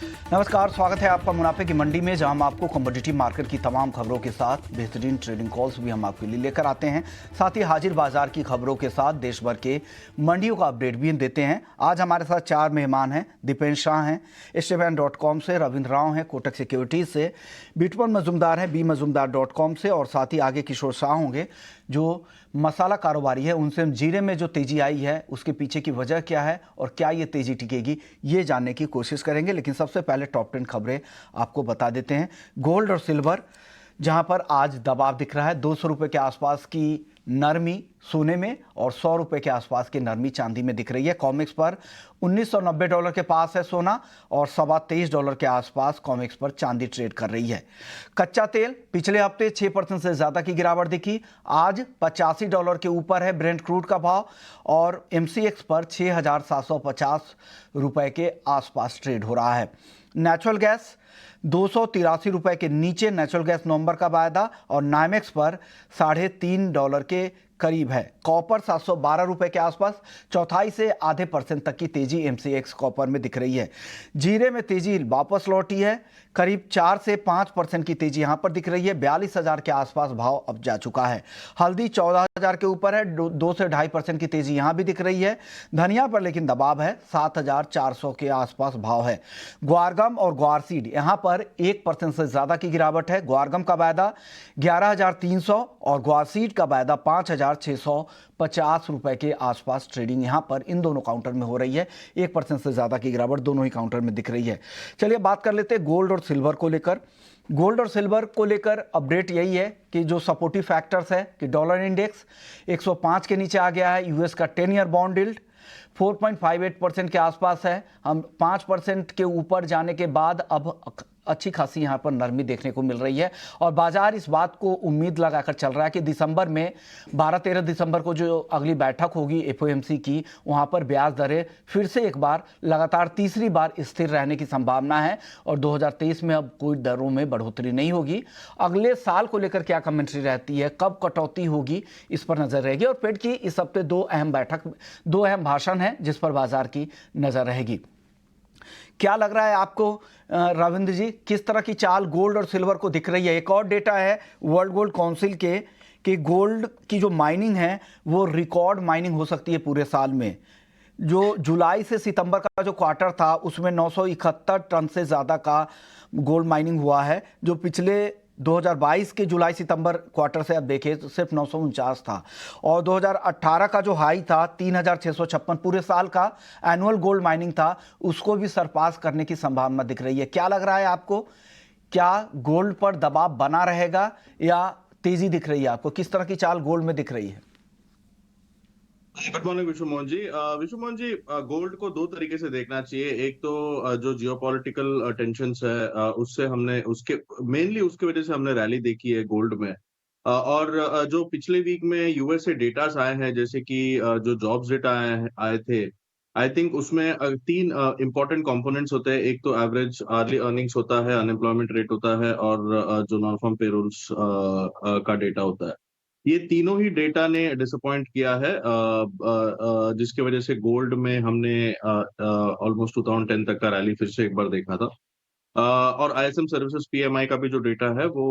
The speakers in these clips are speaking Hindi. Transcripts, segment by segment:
नमस्कार, स्वागत है आपका मुनाफे की मंडी में, जहां हम आपको कमोडिटी मार्केट की तमाम खबरों के साथ बेहतरीन ट्रेडिंग कॉल्स भी हम आपके लिए लेकर आते हैं। साथ ही हाजिर बाजार की खबरों के साथ देश भर के मंडियों का अपडेट भी देते हैं। आज हमारे साथ 4 मेहमान हैं। दीपेन शाह हैं stban.com से, रविंद्र राव हैं कोटक सिक्योरिटीज से, बिटवन मजूमदार हैं bmazumdar.com से, और साथ ही आगे किशोर शाह होंगे जो मसाला कारोबारी है। उनसे हम जीरे में जो तेजी आई है उसके पीछे की वजह क्या है और क्या ये तेजी टिकेगी, ये जानने की कोशिश करेंगे। लेकिन सबसे पहले टॉप 10 खबरें आपको बता देते हैं। गोल्ड और सिल्वर, जहां पर आज दबाव दिख रहा है। 200 रुपये के आसपास की नरमी सोने में और 100 रुपये के आसपास की नरमी चांदी में दिख रही है। कॉमेक्स पर $1990 के पास है सोना और $23.25 के आसपास कॉमेक्स पर चांदी ट्रेड कर रही है। कच्चा तेल पिछले हफ्ते 6% से ज़्यादा की गिरावट दिखी। आज $85 के ऊपर है ब्रेंट क्रूड का भाव और MCX पर 6,750 रुपये के आसपास ट्रेड हो रहा है। नेचुरल गैस 283 रुपये के नीचे नेचुरल गैस नवंबर का वायदा और नाइमेक्स पर $3.5 के करीब है। कॉपर 712 रुपये के आसपास चौथाई से आधे % तक की तेजी MCX कॉपर में दिख रही है। जीरे में तेजी वापस लौटी है, करीब 4 से 5% की तेजी यहां पर दिख रही है। 42,000 के आसपास भाव अब जा चुका है। हल्दी 14,000 के ऊपर है, 2 से 2.5% की तेजी यहां भी दिख रही है। धनिया पर लेकिन दबाव है, 7,400 के आसपास भाव है। ग्वारगम और ग्वारसीड यहां पर 1% से ज्यादा की गिरावट है। ग्वारगम का वायदा 11,300 और ग्वारसीड का वायदा 5,650 रुपए के आसपास ट्रेडिंग यहां पर इन दोनों काउंटर में हो रही है। 1% से ज्यादा की गिरावट दोनों ही काउंटर में दिख रही है। चलिए बात कर लेते हैं गोल्ड और सिल्वर को लेकर। गोल्ड और सिल्वर को लेकर अपडेट यही है कि जो सपोर्टिव फैक्टर्स है कि डॉलर इंडेक्स 105 के नीचे आ गया है। यूएस का 10 ईयर बॉन्ड यील्ड 4.58% के आसपास है। हम 5% के ऊपर जाने के बाद अब अच्छी खासी यहाँ पर नरमी देखने को मिल रही है और बाजार इस बात को उम्मीद लगाकर चल रहा है कि दिसंबर में 12-13 दिसंबर को जो अगली बैठक होगी FOMC की, वहाँ पर ब्याज दरें फिर से एक बार लगातार तीसरी बार स्थिर रहने की संभावना है और 2023 में अब कोई दरों में बढ़ोतरी नहीं होगी। अगले साल को लेकर क्या कमेंट्री रहती है, कब कटौती होगी, इस पर नजर रहेगी। और फेड की इस हफ्ते 2 अहम भाषण हैं जिस पर बाजार की नजर रहेगी। क्या लग रहा है आपको रविंद्र जी, किस तरह की चाल गोल्ड और सिल्वर को दिख रही है? एक और डेटा है वर्ल्ड गोल्ड काउंसिल के कि गोल्ड की जो माइनिंग है वो रिकॉर्ड माइनिंग हो सकती है पूरे साल में। जो जुलाई से सितंबर का जो क्वार्टर था उसमें 971 टन से ज़्यादा का गोल्ड माइनिंग हुआ है, जो पिछले 2022 के जुलाई सितंबर क्वार्टर से अब देखें तो सिर्फ 949 था। और 2018 का जो हाई था 3,656 पूरे साल का एनुअल गोल्ड माइनिंग था, उसको भी सरपास करने की संभावना दिख रही है। क्या लग रहा है आपको, क्या गोल्ड पर दबाव बना रहेगा या तेजी दिख रही है आपको? किस तरह की चाल गोल्ड में दिख रही है? गुड मॉर्निंग विश्वमोहन जी। विश्वमोहन जी, गोल्ड को 2 तरीके से देखना चाहिए। एक तो जो जियोपॉलिटिकल टेंशंस है, उससे हमने उसके मेनली उसकी वजह से हमने रैली देखी है गोल्ड में। और जो पिछले वीक में यूएस से डेटास आए हैं, जैसे कि जो जॉब्स डेटा आए थे, आई थिंक उसमें 3 इंपॉर्टेंट कंपोनेंट्स होते हैं। एक तो एवरेज अर्ली अर्निंग्स होता है, अनएम्प्लॉयमेंट रेट होता है और जो नॉन फार्म पेरोल्स का डेटा होता है। ये तीनों ही डेटा ने डिसअपॉइंट किया है, जिसकी वजह से गोल्ड में हमने ऑलमोस्ट 2010 तक का रैली फिर से एक बार देखा था। और ISM सर्विसेज PMI का भी जो डेटा है वो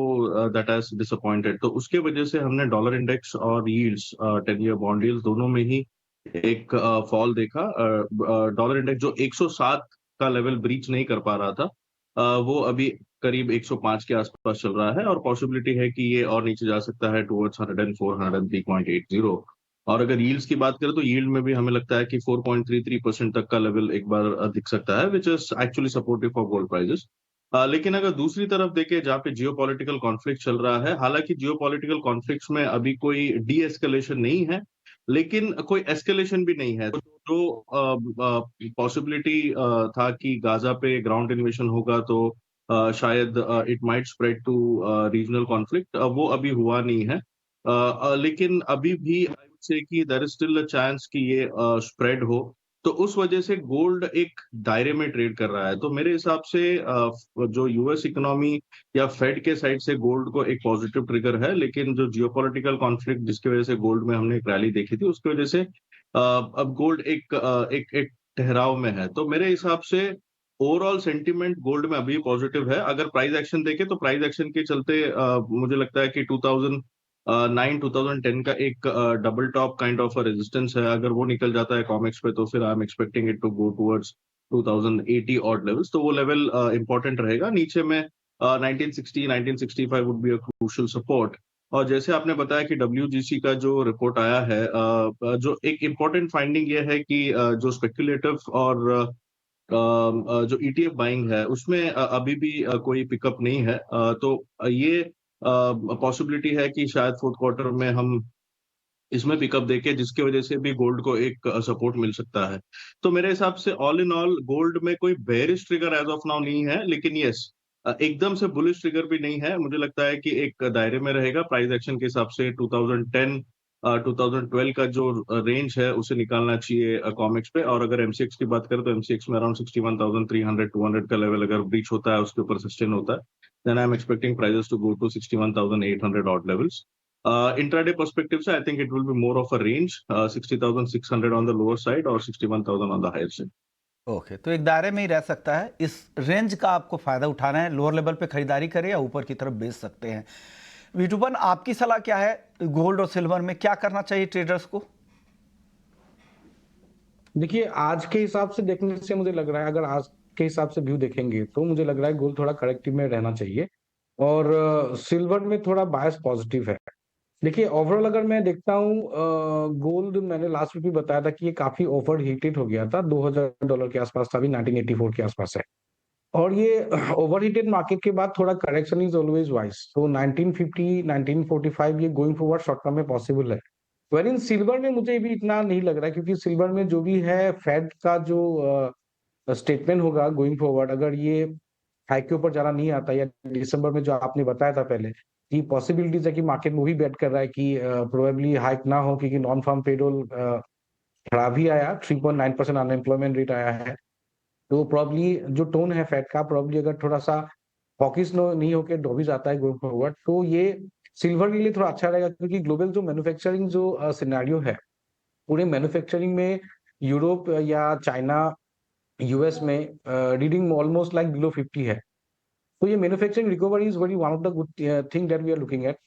दैट हैज डिसअपॉइंटेड। तो उसके वजह से हमने डॉलर इंडेक्स और यील्ड्स, 10 ईयर बॉन्ड यील्ड्स दोनों में ही एक फॉल देखा। डॉलर इंडेक्स जो 107 का लेवल ब्रीच नहीं कर पा रहा था, वो अभी करीब 105 के आसपास चल रहा है और पॉसिबिलिटी है कि ये और नीचे जा सकता है टुवर्ड्स 104, 103.80। और अगर यील्ड्स की बात करें तो यील्ड में भी हमें लगता है कि 4.33% तक का लेवल एक बार दिख सकता है, which is actually supportive for gold prices. लेकिन अगर दूसरी तरफ देखें जहाँ पे जियोपॉलिटिकल कॉन्फ्लिक्ट चल रहा है, हालांकि जियोपॉलिटिकल कॉन्फ्लिक्ट्स में अभी कोई डी एस्केलेशन नहीं है, लेकिन कोई एस्केलेशन भी नहीं है। तो जो पॉसिबिलिटी था कि गाजा पे ग्राउंड इन्वेशन होगा तो शायद it might spread to regional conflict, वो अभी हुआ नहीं है। लेकिन अभी भी आई वुड से कि there is still a chance कि ये स्प्रेड हो, तो उस वजह से गोल्ड एक दायरे में ट्रेड कर रहा है। तो मेरे हिसाब से जो यूएस इकोनॉमी या फेड के साइड से गोल्ड को एक पॉजिटिव ट्रिगर है, लेकिन जो जियोपॉलिटिकल कॉन्फ्लिक्ट जिसकी वजह से गोल्ड में हमने एक रैली देखी थी, उसकी वजह से अब गोल्ड एक ठहराव में है। तो मेरे हिसाब से ओवरऑल सेंटीमेंट गोल्ड में अभी पॉजिटिव है। अगर प्राइस एक्शन देखें तो प्राइस एक्शन के चलते मुझे लगता है कि 2009 2010 का एक double top kind of resistance है, अगर वो निकल जाता है कॉमिक्स पे तो फिर I am expecting it to go towards 2080 odd levels, तो वो लेवल इंपॉर्टेंट रहेगा। नीचे में 1960 1965 would be a crucial support. और जैसे आपने बताया कि डब्ल्यूजीसी का जो रिपोर्ट आया है, जो एक इम्पोर्टेंट फाइंडिंग ये है कि जो स्पेक्युलेटिव और जो ईटीएफ बाइंग है उसमें अभी भी कोई पिकअप नहीं है। तो ये पॉसिबिलिटी है कि शायद फोर्थ क्वार्टर में हम इसमें पिकअप देके, जिसकी वजह से भी गोल्ड को एक सपोर्ट मिल सकता है। तो मेरे हिसाब से ऑल इन ऑल गोल्ड में कोई bearish trigger as of now नहीं है, लेकिन यस एकदम से बुलिश ट्रिगर भी नहीं है। मुझे लगता है कि एक दायरे में रहेगा प्राइस एक्शन के हिसाब से। 2010 2012 का जो रेंज है उसे निकालना चाहिए कॉमिक्स पे। और अगर एमसीएक्स की बात करें तो एमसीएक्स में अराउंड 61,300 200 का लेवल अगर ब्रीच होता है, उसके ऊपर सस्टेन होता है, then I am expecting prices to go to 61,800 odd levels. Intraday perspective से I think it will be more of a range, 60,600 on the lower side और 61,000 on the higher side. Okay, तो एक दायरे में ही रह सकता है। इस रेंज का आपको फायदा उठाना है, लोअर लेवल पे खरीदारी करें या ऊपर की तरफ बेच सकते हैं। विटुपन, आपकी सलाह क्या है गोल्ड और सिल्वर में, क्या करना चाहिए ट्रेडर्स को? देखिए, आज के हिसाब से देखने से मुझे लग रहा है, अगर आज के हिसाब से व्यू देखेंगे तो मुझे लग रहा है गोल्ड थोड़ा करेक्टिव में रहना चाहिए और सिल्वर में थोड़ा बायस पॉजिटिव है। देखिए, ओवरऑल अगर मैं देखता हूँ, गोल्ड मैंने लास्ट वीक भी बताया था कि ये काफी ओवर हीटेड हो गया था, $2,000 के आसपास था, अभी 1984 के आसपास है। और ये ओवर हीटेड मार्केट के बाद थोड़ा करेक्शन इज ऑलवेज वाइज, तो 1950 1945 ये गोइंग फॉरवर्ड शॉर्ट टर्म में पॉसिबल है। वेर इन सिल्वर में मुझे भी इतना नहीं लग रहा है, क्योंकि सिल्वर में जो भी है फेड का जो स्टेटमेंट होगा गोइंग फॉरवर्ड, अगर ये हाइक के ऊपर ज्यादा नहीं आता, या दिसंबर में जो आपने बताया था पहले कि पॉसिबिलिटीज है कि मार्केट में भी बेट कर रहा है कि प्रोबेबली हाइक ना हो, क्योंकि नॉन फार्म पेरोल खराब ही आया, 3.9% अनएम्प्लॉयमेंट रेट आया है। तो प्रॉब्ली जो टोन है फेड का, प्रॉब्ली अगर थोड़ा सा हॉकिश नहीं होकर डॉबिस आता है गोइंग फॉरवर्ड, तो ये सिल्वर के लिए थोड़ा अच्छा रहेगा, क्योंकि ग्लोबल जो मैन्युफैक्चरिंग जो सिनेरियो है, पूरे मैन्युफैक्चरिंग में यूरोप या चाइना यूएस में रीडिंग ऑलमोस्ट लाइक बिलो 50 है। तो ये manufacturing recovery is very one of the good thing that we are looking at.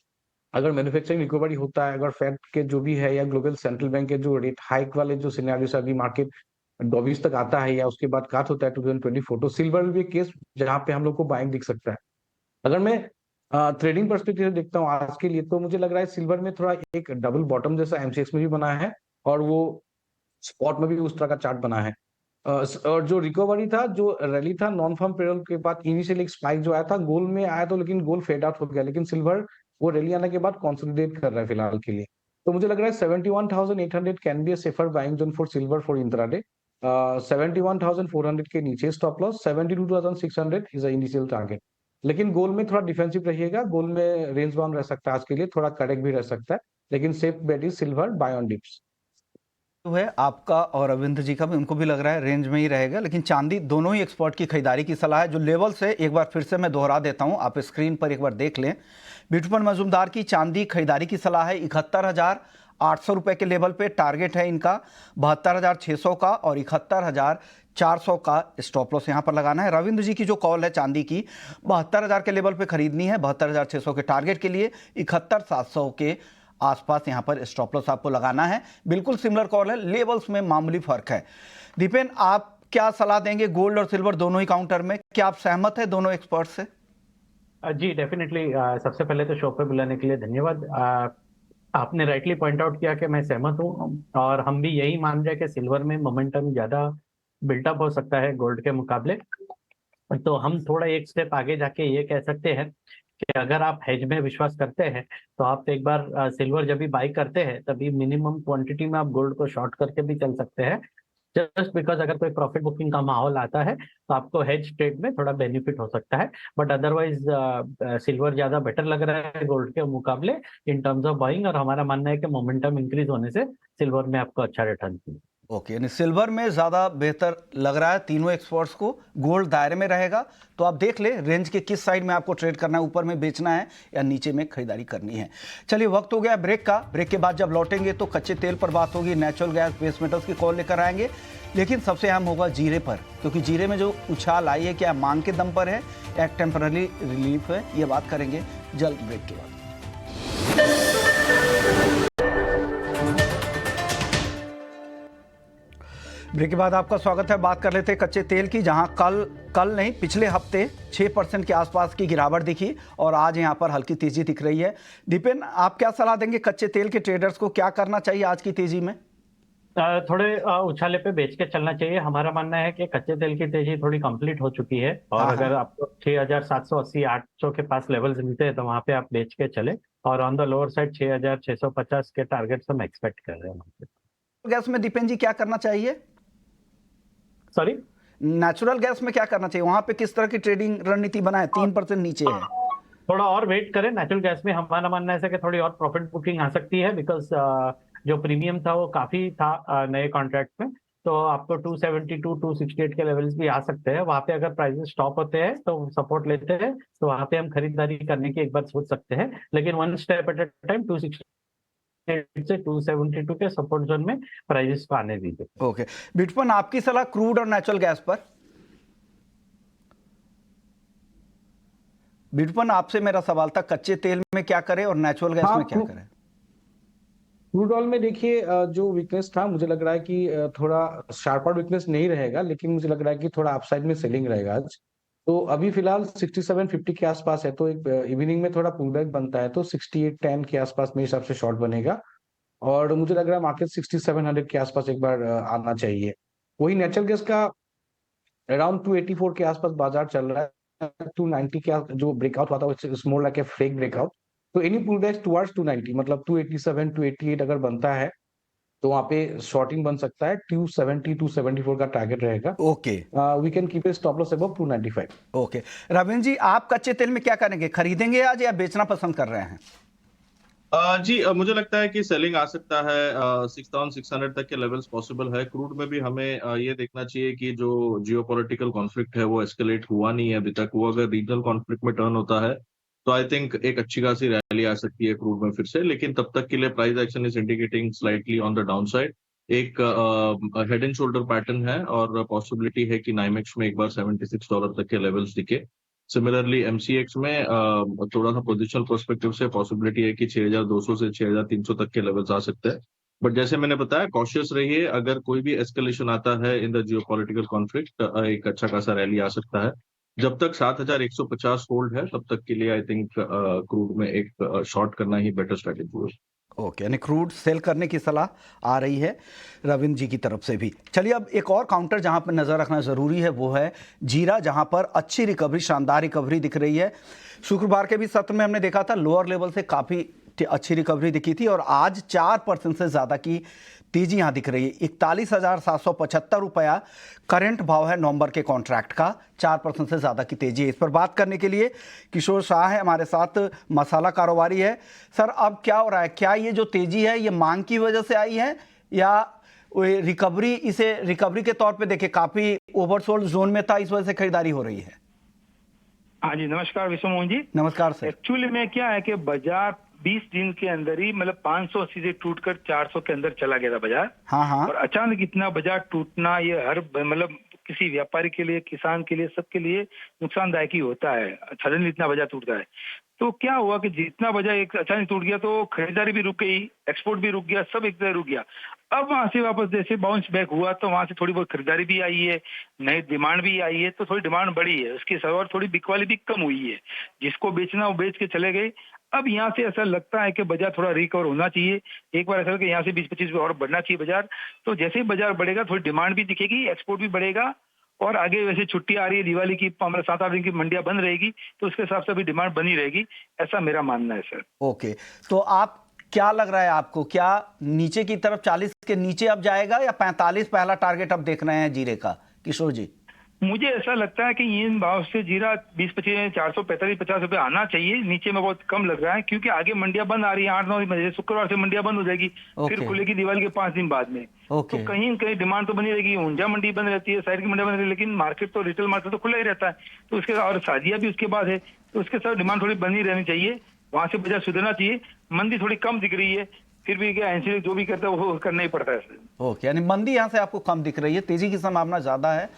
अगर मैन्युफैक्चरिंग रिकवरी होता है, अगर फेड के जो भी है या ग्लोबल सेंट्रल बैंक के जो रेट हाइक वाले जो सिनेरियो से अभी मार्केट डॉबिस तक आता है या उसके बाद काट होता है 2024, तो सिल्वर भी केस जहां पे हम लोग को बाइंग दिख सकता है। अगर मैं ट्रेडिंग पर्सपेक्टिव से देखता हूँ आज के लिए, तो मुझे लग रहा है सिल्वर में थोड़ा एक डबल बॉटम जैसा एमसीएक्स में भी बना है, और वो स्पॉट में भी उस तरह का चार्ट बना है। और जो रिकवरी था, जो रैली था नॉन फार्म पेरोल के बाद, इनिशियल एक स्पाइक जो आया था गोल्ड में आया, तो लेकिन गोल्ड फेड आउट हो गया, लेकिन सिल्वर वो रैली आने के बाद कंसोलिडेट कर रहा है फिलहाल के लिए। तो मुझे लग रहा है 71,800 can be a safer buying zone for silver for intraday. 71,400 के नीचे stop loss, 72,600 is a initial target. लेकिन गोल्ड में थोड़ा डिफेंसिव रहिएगा, गोल्ड में रेंज बाउंड रह सकता है आज के लिए, थोड़ा करेक्ट भी रह सकता है, लेकिन safe bet is silver buy on dips. जो है आपका और अरविंद जी का भी, उनको भी लग रहा है रेंज में ही रहेगा, लेकिन चांदी दोनों ही एक्सपर्ट की खरीदारी की सलाह है। जो लेवल्स है एक बार फिर से मैं दोहरा देता हूं, आप स्क्रीन पर एक बार देख लें। बिटुपन मजूमदार की चांदी खरीदारी की सलाह है 71,800 रुपए के लेवल पे, टारगेट है इनका 72,600 का और 71,400 का स्टॉप लॉस यहां पर लगाना है। रविंद्र जी की जो कॉल है चांदी की 72,000 के लेवल पे खरीदनी है, 72,600 के टारगेट के लिए 71,700 के आसपास यहां पर स्टॉप लॉस आपको लगाना है। बिल्कुल सिमिलर कॉल है, लेवल्स में मामूली फर्क है। दीपेन, आप क्या सलाह देंगे गोल्ड और सिल्वर दोनों ही काउंटर में? क्या आप सहमत है दोनों एक्सपर्ट से? जी डेफिनेटली। सबसे पहले तो शो पे बुलाने के लिए धन्यवाद। आपने राइटली पॉइंट आउट किया कि मैं सहमत हूँ, और हम भी यही मान रहे हैं कि सिल्वर में मोमेंटम ज्यादा बिल्टअप हो सकता है गोल्ड के मुकाबले। तो हम थोड़ा एक स्टेप आगे जाके ये कह सकते हैं कि अगर आप हेज में विश्वास करते हैं तो आप एक बार सिल्वर जब भी बाई करते हैं तभी मिनिमम क्वांटिटी में आप गोल्ड को शॉर्ट करके भी चल सकते हैं, जस्ट बिकॉज अगर कोई प्रॉफिट बुकिंग का माहौल आता है तो आपको हेज ट्रेड में थोड़ा बेनिफिट हो सकता है। बट अदरवाइज सिल्वर ज्यादा बेटर लग रहा है गोल्ड के मुकाबले इन टर्म्स ऑफ बाइंग, और हमारा मानना है कि मोमेंटम इंक्रीज होने से सिल्वर में आपको अच्छा रिटर्न मिलेगा। ओके, यानी सिल्वर में ज़्यादा बेहतर लग रहा है तीनों एक्सपर्ट्स को। गोल्ड दायरे में रहेगा, तो आप देख ले रेंज के किस साइड में आपको ट्रेड करना है, ऊपर में बेचना है या नीचे में खरीदारी करनी है। चलिए, वक्त हो गया ब्रेक का। ब्रेक के बाद जब लौटेंगे तो कच्चे तेल पर बात होगी, नेचुरल गैस, बेस मेटल्स की कॉल लेकर आएंगे, लेकिन सबसे अहम होगा जीरे पर, क्योंकि जीरे में जो उछाल आई है क्या मांग के दम पर है या टेम्पररी रिलीफ है, ये बात करेंगे जल्द ब्रेक के बाद। ब्रेक के बाद आपका स्वागत है। बात कर लेते हैं कच्चे तेल की, जहां कल नहीं पिछले हफ्ते 6% के आसपास की गिरावट दिखी और आज यहां पर हल्की तेजी दिख रही है। दीपेन, आप क्या सलाह देंगे कच्चे तेल के ट्रेडर्स को, क्या करना चाहिए आज की तेजी में? थोड़े उछाले पे बेच के चलना चाहिए। हमारा मानना है कि कच्चे तेल की तेजी थोड़ी कंप्लीट हो चुकी है और हाँ, अगर हाँ। आपको 6,780 800 के पास लेवल्स मिलते हैं तो वहां पे आप बेच के चले, और ऑन द लोअर साइड 6,650 के टारगेट्स हम एक्सपेक्ट कर रहे हैं। गैस में दीपेन जी क्या करना चाहिए? सॉरी, नेचुरल गैस में क्या करना चाहिए? वहां पे किस तरह की ट्रेडिंग रणनीति बनाए? 3% नीचे है। थोड़ा और वेट करें। नेचुरल गैस में हमारा मानना है कि थोड़ी और प्रॉफिट बुकिंग आ सकती है, बिकॉज जो प्रीमियम था वो काफी था नए कॉन्ट्रैक्ट में, तो आपको 272 268 के लेवल्स भी आ सकते हैं। वहां पे अगर प्राइसेस स्टॉप होते हैं तो सपोर्ट लेते हैं, तो वहां पे हम खरीदारी करने की एक बार सोच सकते हैं, लेकिन one step at a time 268 से 272 के सपोर्ट जोन में प्राइसेस को आने दीजिए। ओके, बिटपन, आपकी सलाह क्रूड और नेचुरल गैस पर? बिटपन, आपसे मेरा सवाल था कच्चे तेल में क्या करें और नेचुरल गैस में क्या करें? क्रूड ऑयल में देखिए जो वीकनेस था, मुझे लग रहा है कि थोड़ा शार्पर वीकनेस नहीं रहेगा, लेकिन मुझे लग रहा है कि थोड़ा अपसाइड में सेलिंग रहेगा आज। तो अभी फिलहाल 6750 के आसपास है, तो एक इवनिंग में थोड़ा पुल बैक बनता है तो 6810 के आसपास मेरे हिसाब से शॉर्ट बनेगा, और मुझे लग रहा है मार्केट 6700 के आसपास एक बार आना चाहिए। वही नेचुरल गैस का अराउंड 284 के आसपास बाजार चल रहा है। 290 का जो ब्रेकआउट हुआ था it's more like a fake breakout, तो एनी पुल बैक टुवर्ड्स 290 मतलब 287 288 अगर बनता है तो वहां पे शॉर्टिंग बन सकता है। 270 274 का टारगेट रहेगा। Okay, we can keep a stop loss above 295। Okay. Ravindra ji, आप कच्चे तेल में क्या करेंगे? खरीदेंगे आज या बेचना पसंद कर रहे हैं? जी, मुझे लगता है कि सेलिंग आ सकता है। 6600 तक के लेवल्स पॉसिबल है। क्रूड में भी हमें ये देखना चाहिए कि जो जियोपॉलिटिकल कॉन्फ्लिक्ट है वो एस्केलेट हुआ नहीं है अभी तक। वो अगर रीजनल कॉन्फ्लिक्ट में टर्न होता है तो आई थिंक एक अच्छी खासी रैली आ सकती है क्रूड में फिर से, लेकिन तब तक के लिए price action is indicating slightly on the down side. एक हेड एंड शोल्डर पैटर्न है और पॉसिबिलिटी है कि नाइमेक्स में एक बार $76 तक के लेवल्स दिखे। सिमिलरली एमसीएक्स में थोड़ा सा पोजिशनल पर्सपेक्टिव से पॉसिबिलिटी है कि 6200 से 6300 तक के लेवल्स आ सकते हैं। बट जैसे मैंने बताया, कॉशियस रहिए। अगर कोई भी एस्केलेशन आता है इन द जियोपॉलिटिकल कॉन्फ्लिक्ट, एक अच्छा खासा रैली आ सकता है। जब तक 7150 होल्ड है तब तक के लिए आई थिंक क्रूड में एक शॉर्ट करना ही बेटर स्ट्रेटेजी होगी। ओके, यानी क्रूड सेल करने की सलाह आ रही है रविंद्र जी की तरफ से भी। चलिए, अब एक और काउंटर जहां पर नजर रखना जरूरी है वो है जीरा, जहां पर अच्छी रिकवरी, शानदार रिकवरी दिख रही है। शुक्रवार के भी सत्र में हमने देखा था लोअर लेवल से काफी अच्छी रिकवरी दिखी थी और आज 4% से ज्यादा की तेजी यहां दिख रही है। 41,775 रुपया करंट भाव है नवंबर के कॉन्ट्रैक्ट का। 4% से ज्यादा की तेजी है। इस पर बात करने के लिए किशोर शाह है हमारे साथ, मसाला कारोबारी है। सर, अब क्या हो रहा है? क्या ये जो तेजी है ये मांग की वजह से आई है या रिकवरी, इसे रिकवरी के तौर पे देखे काफी ओवरसोल्ड जोन में था, इस वजह से खरीदारी हो रही है? हाँ जी, नमस्कार विश्व मोहन जी। नमस्कार सर। एक्चुअली में क्या है कि बाजार 20 दिन के अंदर ही मतलब 580 से टूटकर 400 के अंदर चला गया था बाजार। हाँ हाँ। और अचानक इतना बाजार टूटना ये हर मतलब किसी व्यापारी के लिए, किसान के लिए, सबके लिए नुकसानदायक ही होता है। सडनली इतना बाजार टूटता है तो क्या हुआ कि जितना बाजार एक अचानक टूट गया तो खरीदारी भी रुक गई, एक्सपोर्ट भी रुक गया, सब एक तरह रुक गया। अब वहां से वापस जैसे बाउंस बैक हुआ तो वहां से थोड़ी बहुत खरीदारी भी आई है, नई डिमांड भी आई है, तो थोड़ी डिमांड बढ़ी है, उसकी और थोड़ी बिकवाली भी कम हुई है। जिसको बेचना वो बेच के चले गए। अब यहाँ से ऐसा लगता है कि बाजार थोड़ा रिकवर होना चाहिए। एक बार ऐसा कि यहाँ से 20-25 और बढ़ना चाहिए बाजार। तो जैसे ही बाजार बढ़ेगा थोड़ी डिमांड भी दिखेगी, एक्सपोर्ट भी बढ़ेगा, और आगे वैसे छुट्टी आ रही है दिवाली की, 7-8 दिन की मंडियां बंद रहेगी तो उसके हिसाब से भी डिमांड बनी रहेगी, ऐसा मेरा मानना है सर। ओके, तो आप क्या लग रहा है आपको, क्या नीचे की तरफ 40 के नीचे अब जाएगा या 45 पहला टारगेट अब देख रहे हैं जीरे का, किशोर जी? मुझे ऐसा लगता है कि इन भाव से जीरा 20-25 445-50 रुपए आना चाहिए, नीचे में बहुत कम लग रहा है क्योंकि आगे मंडियां बंद आ रही है 8-9 बजे, शुक्रवार से मंडियां बंद हो जाएगी, फिर ओके। खुलेगी दिवाली के 5 दिन बाद में। ओके। तो कहीं न कहीं डिमांड तो बनी रहेगी, ऊंझा मंडी बंद रहती है, साइड की मंडियां बंद रहती है, लेकिन मार्केट तो रिटेल मार्केट तो खुला ही रहता है, तो उसके और शादियां भी उसके बाद है, तो उसके साथ डिमांड थोड़ी बनी रहनी चाहिए, वहां से बाजार सुधरना चाहिए। मंदी थोड़ी कम दिख रही है, फिर भी क्या एनसीडी जो भी करता है वो करना ही पड़ता है। ओके, यानी मंदी यहाँ से आपको कम दिख रही है, तेजी की संभावना ज़्यादा है।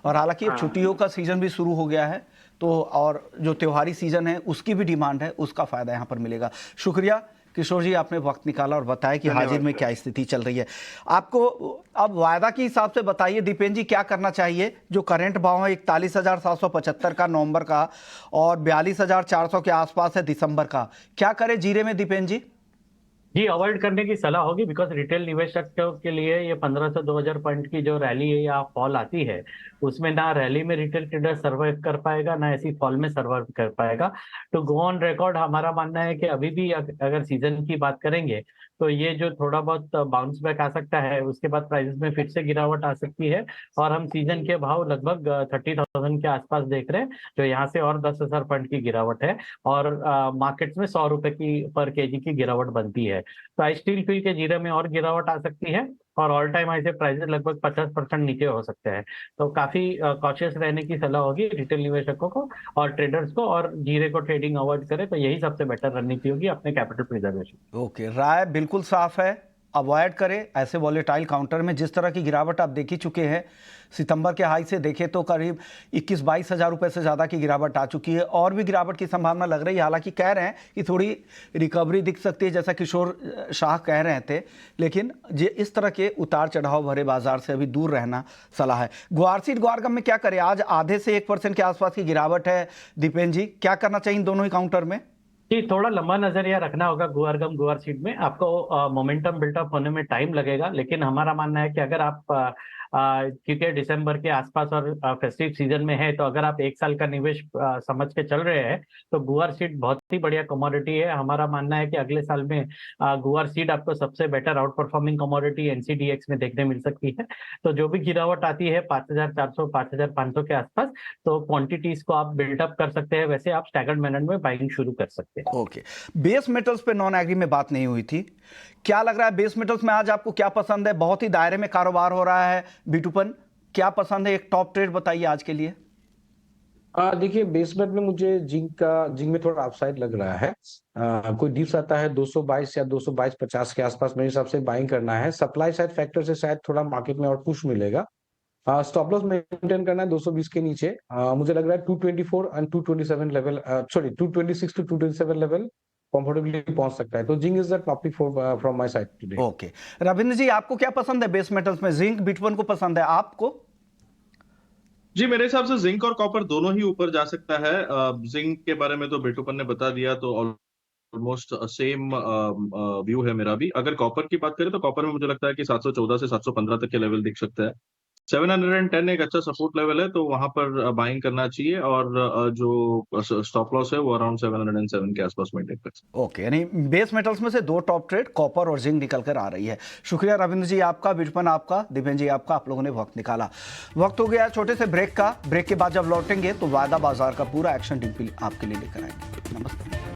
और हालांकि अब छुट्टियों का सीजन भी शुरू हो गया है, तो और जो त्योहारी सीजन है उसकी भी डिमांड है, उसका फायदा यहाँ पर मिलेगा। शुक्रिया किशोर जी, आपने वक्त निकाला और बताया कि हाजिर में क्या स्थिति चल रही है। आपको अब वायदा के हिसाब से बताइए दीपेन जी, क्या करना चाहिए? जो करंट भाव है 41,775 का नवंबर का और 42,400 के आसपास है दिसंबर का, क्या करे जीरे में दीपेन जी? जी, अवॉइड करने की सलाह होगी, बिकॉज रिटेल निवेशकों के लिए ये 15 से 2000 पॉइंट की जो रैली है या फॉल आती है, उसमें ना रैली में रिटेल ट्रेडर सर्वाइव कर पाएगा, ना ऐसी फॉल में सर्वाइव कर पाएगा। तो गो ऑन रिकॉर्ड हमारा मानना है कि अभी भी अगर सीजन की बात करेंगे तो ये जो थोड़ा बहुत बाउंस बैक आ सकता है, उसके बाद प्राइसेस में फिर से गिरावट आ सकती है, और हम सीजन के भाव लगभग 30,000 के आसपास देख रहे हैं, जो यहाँ से और 10,000 पॉइंट की गिरावट है, और मार्केट्स में 100 रुपए की पर केजी की गिरावट बनती है। तो आई स्टिल फील के जीरे में और गिरावट आ सकती है, और ऑल टाइम हाई से प्राइसेस लगभग 50% नीचे हो सकते हैं। तो काफी कॉशियस रहने की सलाह होगी रिटेल निवेशकों को और ट्रेडर्स को, और जीरे को ट्रेडिंग अवॉइड करें तो यही सबसे बेटर रणनीति होगी अपने कैपिटल प्रिजर्वेशन। ओके, राय बिल्कुल साफ है, अवॉइड करें ऐसे वॉलेटाइल काउंटर में। जिस तरह की गिरावट आप देख ही चुके हैं, सितंबर के हाई से देखें तो करीब 21-22 हज़ार रुपये से ज़्यादा की गिरावट आ चुकी है, और भी गिरावट की संभावना लग रही है। हालांकि कह रहे हैं कि थोड़ी रिकवरी दिख सकती है, जैसा किशोर शाह कह रहे थे, लेकिन ये इस तरह के उतार चढ़ाव भरे बाजार से अभी दूर रहना सलाह है। ग्वारसीड ग्वारगम में क्या करें? आज आधे से 1% के आसपास की गिरावट है। दीपेन जी, क्या करना चाहिए इन दोनों ही काउंटर में? जी, थोड़ा लंबा नजरिया रखना होगा गुआरगम गुआर सीड में। आपको मोमेंटम बिल्टअप होने में टाइम लगेगा, लेकिन हमारा मानना है कि अगर आप क्योंकि दिसंबर के आसपास और फेस्टिव सीजन में है, तो अगर आप 1 साल का निवेश समझ के चल रहे हैं तो गुआर सीड बहुत ही बढ़िया कमोडिटी है। हमारा मानना है कि अगले साल में गुआर सीड आपको सबसे better out performing commodity NCDEX में देखने मिल सकती है। तो जो भी गिरावट आती है 5,400 5,500 के आसपास, तो क्वांटिटीज को आप बिल्डअप कर सकते हैं, वैसे आप स्टैगर्ड मैनर में बाइंग शुरू कर सकते हैं। ओके, बेस मेटल्स पे नॉन एग्री में बात नहीं हुई थी, क्या लग रहा है बेस मेटल्स में आज आपको क्या पसंद है? बहुत ही दायरे में कारोबार हो रहा है, बिटूपन क्या पसंद है? एक टॉप ट्रेड बताइए आज के लिए। देखिए, बेसमेंट में मुझे जिंक में थोड़ा अपसाइड लग रहा है। कोई डिप्स आता है 222 या 222.50 के आसपास, मेरे हिसाब से बाइंग करना है। सप्लाई साइड फैक्टर से शायद थोड़ा मार्केट में और पुश मिलेगा। स्टॉप लॉस मेंटेन करना है 220 के नीचे। मुझे लग रहा है 224 and 227 level, sorry 226 to 227 level comfortably पहुंच सकता है। तो zinc is the top pick from my side today. Okay, Ravindra ji, आपको क्या पसंद है बेस मेटल्स में? जिंक, बिटकॉइन को पसंद है आपको? जी, मेरे हिसाब से जिंक और कॉपर दोनों ही ऊपर जा सकता है। जिंक के बारे में तो बिटूपन ने बता दिया, तो ऑलमोस्ट सेम व्यू है मेरा भी। अगर कॉपर की बात करें तो कॉपर में मुझे लगता है कि 714 से 715 तक के लेवल दिख सकता है। 710 एक अच्छा सपोर्ट लेवल है, तो वहां पर बाइंग करना चाहिए, और जो स्टॉप लॉस है वो अराउंड 707 के आसपास मेंटेन कर सकते हैं। ओके, यानी बेस मेटल्स में से दो टॉप ट्रेड कॉपर और जिंक निकल कर आ रही है। शुक्रिया रविंद्र जी आपका, बिटकॉइन आपका, दीपेन जी आपका, आप लोगों ने वक्त निकाला। वक्त हो गया छोटे से ब्रेक का। ब्रेक के बाद जब लौटेंगे तो वायदा बाजार का पूरा एक्शन डिम्पल आपके लिए लेकर आएंगे। नमस्ते।